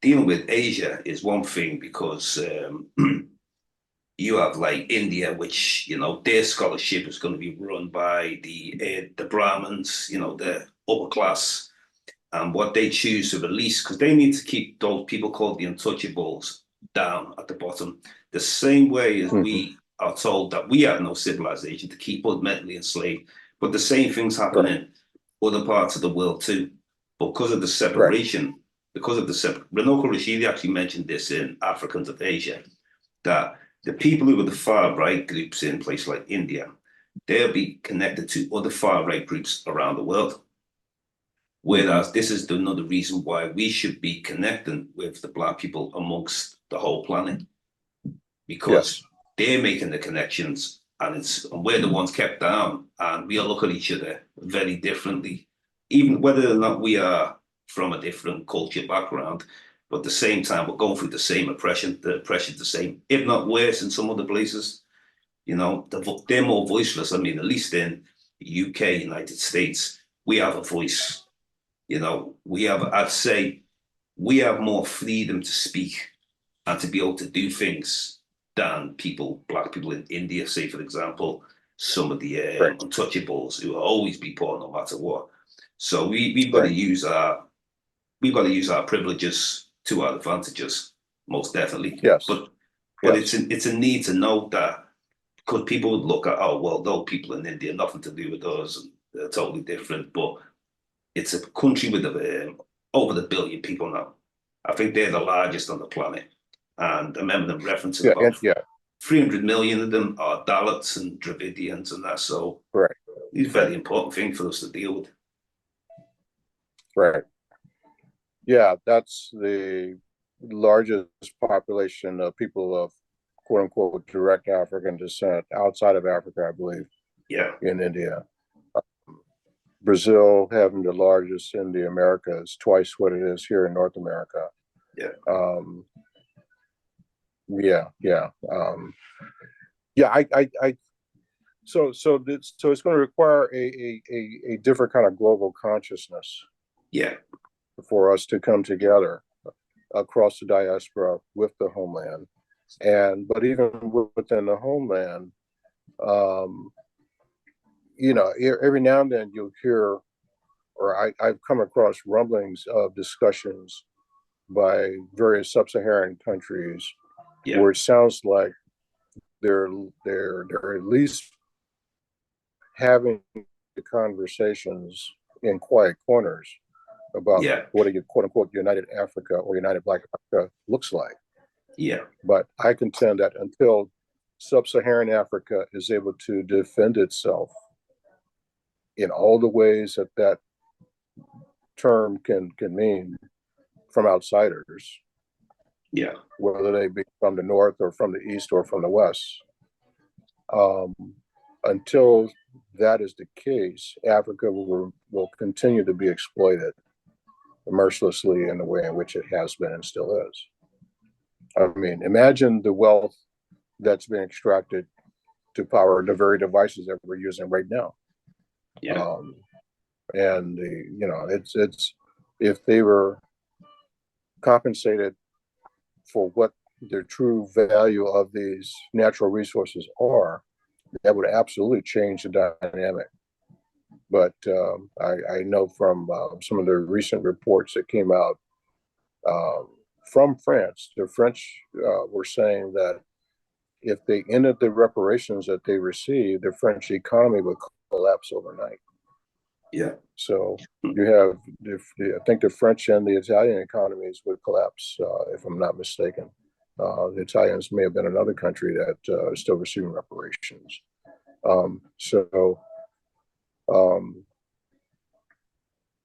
dealing with Asia is one thing because you have like India, which their scholarship is going to be run by the Brahmins, the upper class, and what they choose to release, because they need to keep those people called the untouchables down at the bottom, the same way as we are told that we have no civilization to keep us mentally enslaved. But the same things happen in other parts of the world too, because of the separation. Because of the Runoko Rashidi actually mentioned this in Africans of Asia, that the people who are the far right groups in places like India, they'll be connected to other far right groups around the world. Whereas this is another reason why we should be connecting with the black people amongst the whole planet, because they're making the connections, and we're the ones kept down, and we all look at each other very differently, even whether or not we are from a different culture background, but at the same time, we're going through the same oppression. The oppression's the same, if not worse, in some other places. They're more voiceless. I mean, at least in the UK, United States, we have a voice. I'd say we have more freedom to speak and to be able to do things than black people in India, say, for example, some of the untouchables who will always be poor no matter what. So we've got to use our privileges to our advantages, most definitely. Yes. But it's a need to know that, because people would look at, oh, well, those people in India, nothing to do with us, and they're totally different. But it's a country with over 1 billion people now. I think they're the largest on the planet. And I remember them referencing about 300 million of them are Dalits and Dravidians and that. So it's a very important thing for us to deal with. Right. Yeah, that's the largest population of people of quote unquote direct African descent outside of Africa, I believe, Yeah. in India. Brazil having the largest in the Americas, twice what it is here in North America. Yeah. Yeah. Yeah. So it's going to require a different kind of global consciousness Yeah. for us to come together across the diaspora with the homeland, but even within the homeland, um, every now and then you'll hear, or I've come across rumblings of discussions by various sub-Saharan countries Yeah. where it sounds like they're at least having conversations in quiet corners about Yeah. what a quote unquote United Africa or United Black Africa looks like. Yeah. But I contend that until sub-Saharan Africa is able to defend itself in all the ways that that term can mean from outsiders, Yeah. whether they be from the north or from the east or from the west, um, until that is the case, Africa will continue to be exploited mercilessly in the way in which it has been and still is. I mean, imagine the wealth that's being extracted to power the very devices that we're using right now. Yeah. And it's if they were compensated for what the true value of these natural resources are, that would absolutely change the dynamic. But I know from some of the recent reports that came out from France, the French were saying that if they ended the reparations that they received, the French economy would collapse overnight. Yeah. So you have, I think the French and the Italian economies would collapse, if I'm not mistaken. The Italians may have been another country that is still receiving reparations. So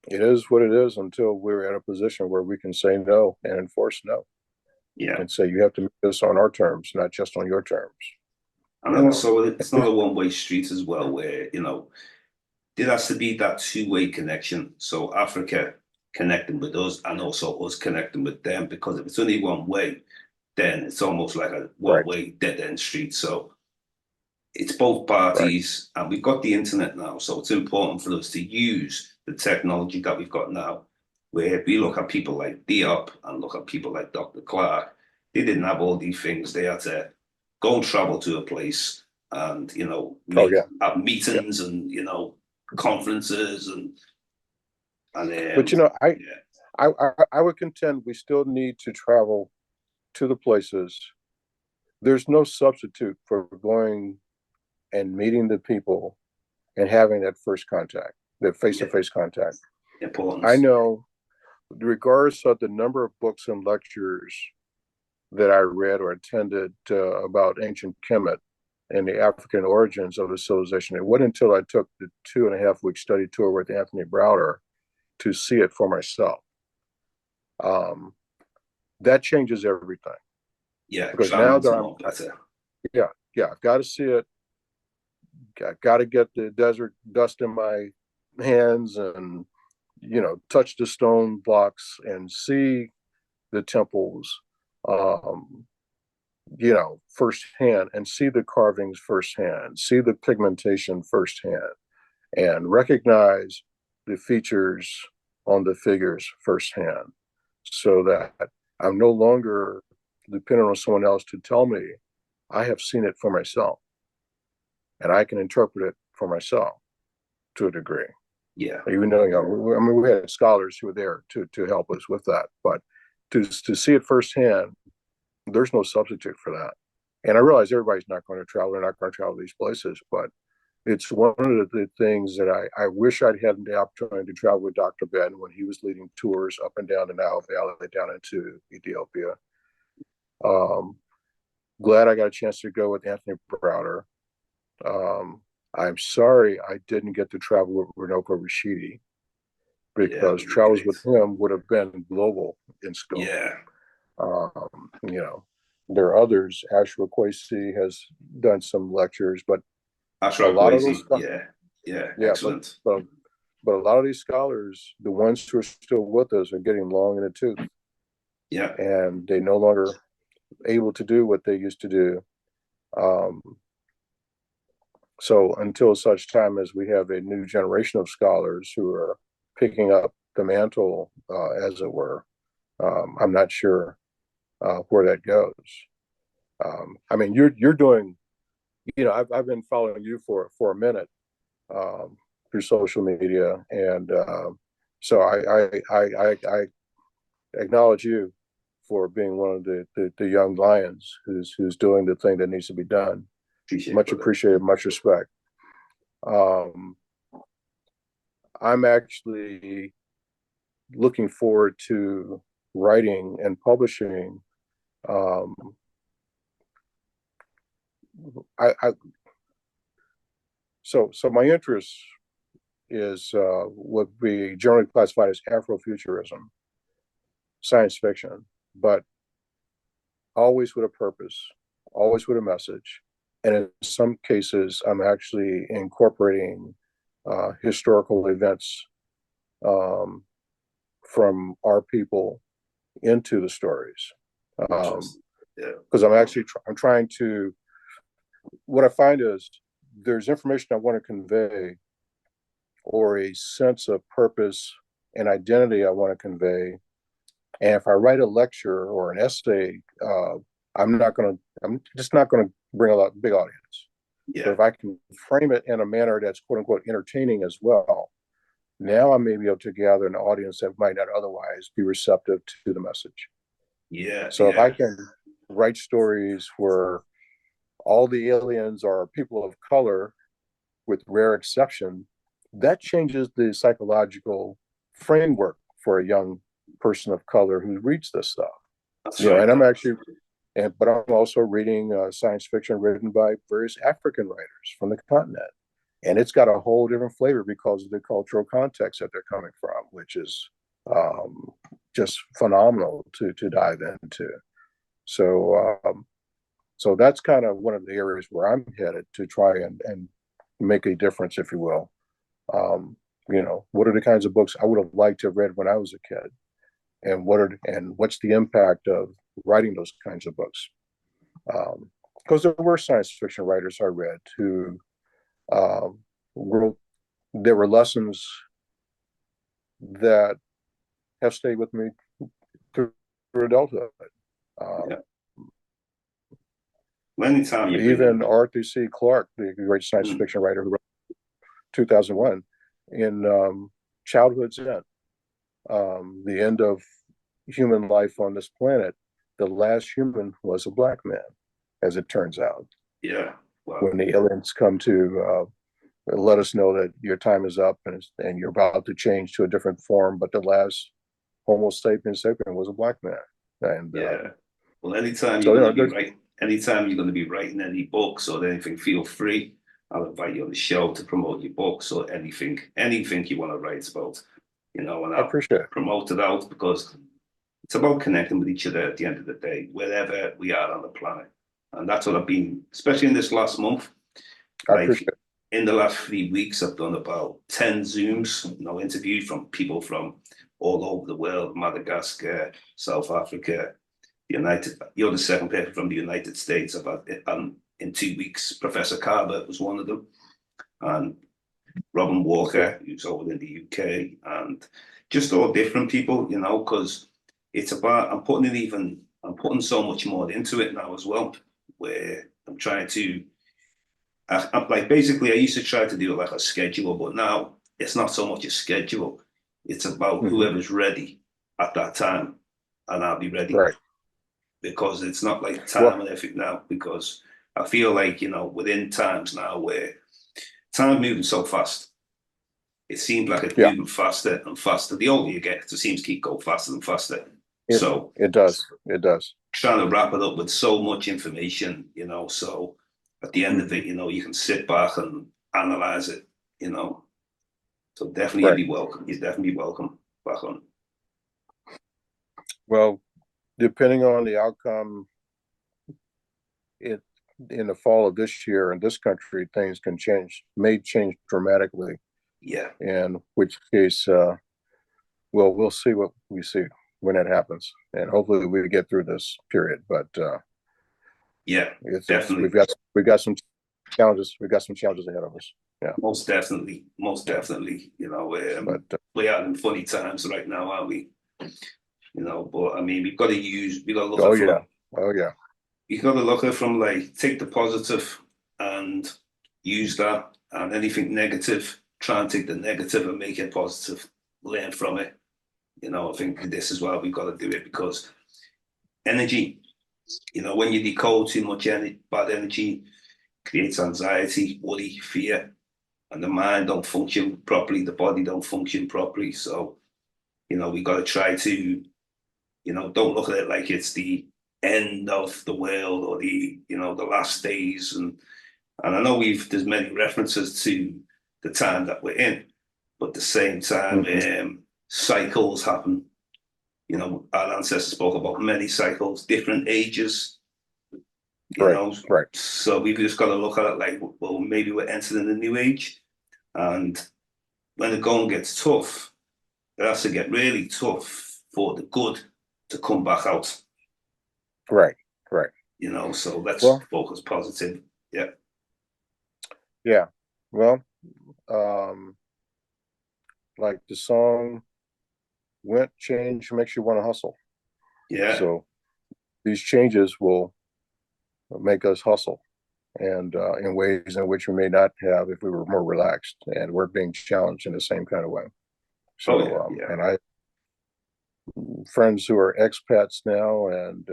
it is what it is until we're in a position where we can say no and enforce no. Yeah. And say you have to make this on our terms, not just on your terms. And also, it's not a one-way street as well, where, there has to be that two-way connection. So Africa connecting with us and also us connecting with them, because if it's only one way, then it's almost like a Right. one-way dead-end street. So it's both Right. parties, and we've got the internet now. So it's important for us to use the technology that we've got now, where we look at people like Diop and look at people like Dr. Clark. They didn't have all these things. They had to go and travel to a place and, Oh make yeah. have Yeah. meetings and, conferences But yeah, I would contend we still need to travel to the places. There's no substitute for going and meeting the people and having that first contact, that face-to-face contact. important. I know, regardless of the number of books and lectures that I read or attended about ancient Kemet and the African origins of the civilization, it wasn't until I took the 2.5 week study tour with Anthony Browder to see it for myself. That changes everything. Yeah, Because now that more better. I've got to see it. I've got to get the desert dust in my hands and, touch the stone blocks and see the temples, firsthand, and see the carvings firsthand, see the pigmentation firsthand, and recognize the features on the figures firsthand, so that I'm no longer dependent on someone else to tell me. I have seen it for myself, and I can interpret it for myself to a degree. Yeah. Even though, we had scholars who were there to help us with that, but to see it firsthand, there's no substitute for that. And I realize everybody's not going to travel, they're not going to travel these places, but it's one of the things that I wish I'd had the opportunity to travel with Dr. Ben when he was leading tours up and down the Nile Valley down into Ethiopia. Glad I got a chance to go with Anthony Browder. I'm sorry I didn't get to travel with Runoko Rashidi, because travels with him would have been global in scope. Yeah. You know, there are others. Ashra Kwesi has done some lectures, but a Ashraf lot of those, Boise, yeah, yeah, yeah, excellent. but a lot of these scholars, the ones who are still with us, are getting long in the tooth, Yeah, and they no longer able to do what they used to do. Um, so until such time as we have a new generation of scholars who are picking up the mantle, as it were, I'm not sure where that goes. I mean, you're doing, you know, I've been following you for a minute, through social media, and so I acknowledge you for being one of the young lions who's doing the thing that needs to be done. appreciate it, Much brother. appreciated, much respect. Um, I'm actually looking forward to writing and publishing. Um, I so my interest is would be generally classified as Afrofuturism, science fiction, but always with a purpose, always with a message. And in some cases, I'm actually incorporating historical events, um, from our people into the stories. Interesting. Yeah, Because I'm actually I'm trying to. What I find is there's information I want to convey, or a sense of purpose and identity I want to convey. And if I write a lecture or an essay, I'm just not going to bring a big audience. But yeah, if I can frame it in a manner that's quote unquote entertaining as well, now I may be able to gather an audience that might not otherwise be receptive to the message. yeah, So if yeah, I can write stories where all the aliens are people of color, with rare exception, that changes the psychological framework for a young person of color who reads this stuff. that's You know, right. and I'm actually, but I'm also reading science fiction written by various African writers from the continent, and it's got a whole different flavor because of the cultural context that they're coming from, which is um, just phenomenal to dive into. So, so that's kind of one of the areas where I'm headed to try and make a difference, if you will. Um, you know, what are the kinds of books I would have liked to have read when I was a kid, and what's the impact of writing those kinds of books? Because there were science fiction writers I read who um, wrote. There were lessons that have stayed with me through adulthood. Yeah. Um, Well, anytime you bring Even in, Arthur C. Clarke, the great science mm, fiction writer who wrote 2001, in Childhood's End, the end of human life on this planet, the last human was a black man, as it turns out. yeah, well, When the aliens come to let us know that your time is up, and you're about to change to a different form, but the last Homo sapiens sapien was a black man. And yeah. Well, anytime you're so, you going know, to be writing, anytime you're going to be writing any books or anything, feel free. I'll invite you on the show to promote your books or anything you want to write about, and I I'll appreciate it. promote it out because it's about connecting with each other at the end of the day, wherever we are on the planet. And that's what I've been, especially in this last month. I appreciate Like it. in the last 3 weeks, I've done about 10 Zooms, interviews from people from all over the world, Madagascar, South Africa, you're the second person from the United States. In 2 weeks, Professor Carver was one of them, and Robin Walker, who's over in the UK, and just all different people, because it's about, I'm putting so much more into it now as well, where I'm trying to, I'm like, basically, I used to try to do like a schedule, but now it's not so much a schedule. It's about Mm-hmm. whoever's ready at that time, and I'll be ready Right. because it's not like Well, time and everything now. Because I feel like, within times now where time moving so fast, it seems like it's yeah, moving faster and faster. The older you get, it seems to keep going faster and faster. it So it does. It does. trying to wrap it up with so much information, so at the end of Mm-hmm. it, you can sit back and analyze it, you know. So definitely you'd Right. be welcome. You'd definitely be welcome back on. Well, depending on the outcome it in the fall of this year in this country, things may change dramatically. Yeah, In which case, we'll see what we see when it happens, and hopefully we get through this period. But yeah, it's definitely. we've got some challenges. We've got some challenges ahead of us. Yeah, Most definitely, most yeah. definitely. But We are in funny times right now, aren't we? But I mean, we got to look at oh it yeah, from, oh yeah, you got to look at it from like take the positive and use that, and anything negative, try and take the negative and make it positive. Learn from it. I think this is why we've got to do it because energy. When you decode too much bad energy, creates anxiety, worry, fear, and the mind don't function properly, the body don't function properly. So, we got to try to, don't look at it like it's the end of the world or the last days. And I know there's many references to the time that we're in, but at the same time, hmm cycles happen. Our ancestors spoke about many cycles, different ages, you right, know. right, So we've just got to look at it like, well, maybe we're entering a new age. And when the going gets tough, it has to get really tough for the good to come back out, right, right. So let's Well, focus positive. Yeah. yeah. Well, um, like the song went, change makes you want to hustle. Yeah. So these changes will make us hustle, and in ways in which we may not have if we were more relaxed, and we're being challenged in the same kind of way. Oh, yeah. So, Yeah. and I friends who are expats now, and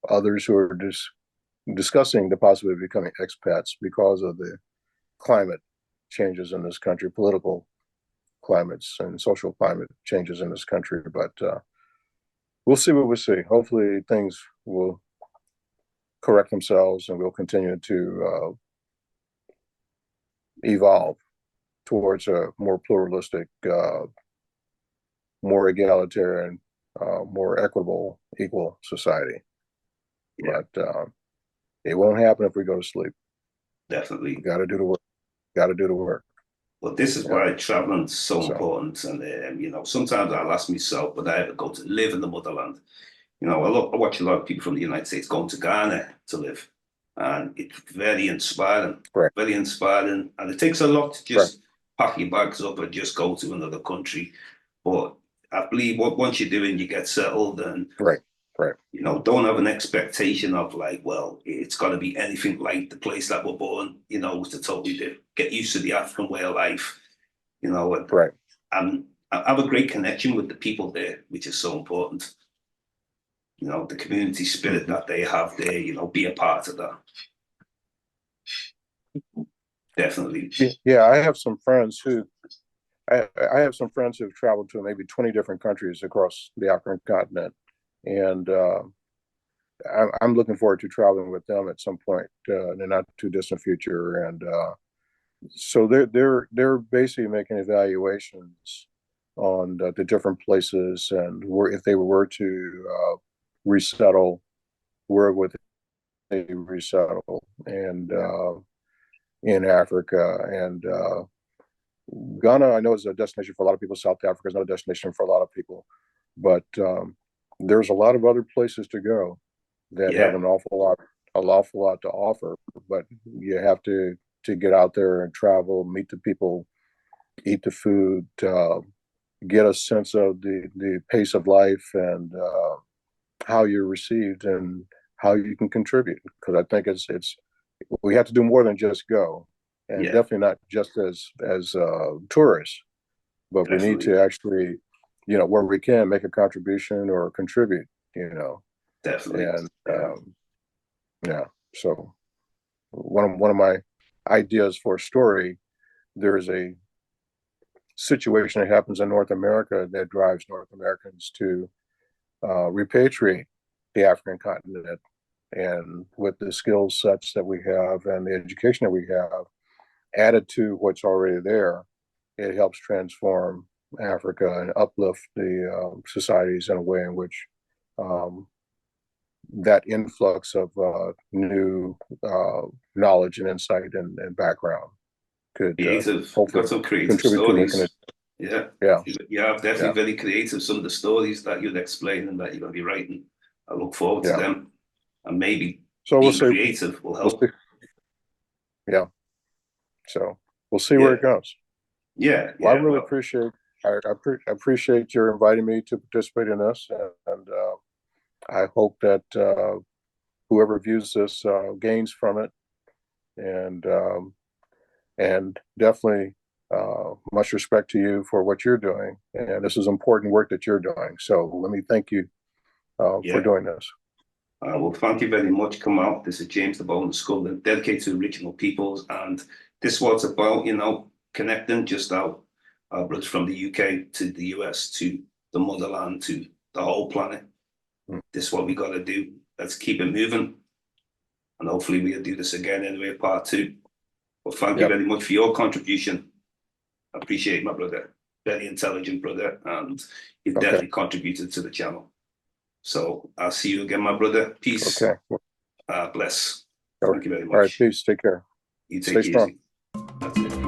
others who are just discussing the possibility of becoming expats because of the climate changes in this country, political climates and social climate changes in this country. But we'll see what we see. Hopefully, things will correct themselves, and we'll continue to evolve towards a more pluralistic, more egalitarian, more equitable, equal society. Yeah. But it won't happen if we go to sleep. We Definitely. got to do the work. Got to do the work. But this is Yeah. why traveling's so So important. And, sometimes I'll ask myself, would I ever go to live in the motherland? I watch a lot of people from the United States going to Ghana to live, and it's right, very inspiring. And it takes a lot to right, just pack your bags up and just go to another country. But I believe once you're doing, you get settled, and right, right, don't have an expectation of like, well, it's got to be anything like the place that we're born. To totally get used to the African way of life. And, right. and I have a great connection with the people there, which is so important. The community spirit hmm that they have there, be a part of that. Definitely. Yeah, I have some friends who've traveled to maybe 20 different countries across the African continent, and I'm looking forward to traveling with them at some point in the not too distant future. And so they're basically making evaluations on the different places, and where if they were to resettle, where would they resettle, and in Africa. And Ghana, I know, is a destination for a lot of people. South Africa is not a destination for a lot of people, but there's a lot of other places to go that have Yeah, an awful lot to offer. But you have to get out there and travel, meet the people, eat the food, get a sense of the pace of life, and how you're received and how you can contribute. Because I think it's we have to do more than just go, and yeah, definitely not just as tourists, but we need definitely, to actually, where we can make a contribution or contribute. definitely. And Yeah, yeah. So one of my ideas for a story, there is a situation that happens in North America that drives North Americans to repatriate the African continent, and with the skill sets that we have and the education that we have added to what's already there, it helps transform Africa and uplift the societies in a way in which that influx of new knowledge and insight and background could Creative. hopefully Got some creative contribute to making it. stories. Yeah. Yeah, Yeah, yeah, definitely very creative. Some of the stories that you'll explain and that you're going to be writing. I look forward to yeah. them. And maybe So we'll being see. creative will We'll see. help. Yeah. So we'll see where Yeah. it goes. Yeah. Well, I Yeah. really Well, appreciate. I appreciate your inviting me to participate in this, and I hope that whoever views this gains from it, and definitely much respect to you for what you're doing. And this is important work that you're doing. So let me thank you for yeah. doing this. Well, thank you very much, Kamou. This is James Diboe, School dedicated to original peoples. And this is what it's about, connecting just our brothers from the UK to the US to the motherland to the whole planet. Mm. This is what we got to do. Let's keep it moving. And hopefully we'll do this again anyway, part two. But thank you Yep. very much for your contribution. I appreciate my brother. Very intelligent brother. And you've Okay. definitely contributed to the channel. So I'll see you again, my brother. Peace. Okay. Bless. All Thank you very right. much. Peace. Take care. You Stay take it strong. easy. That's it.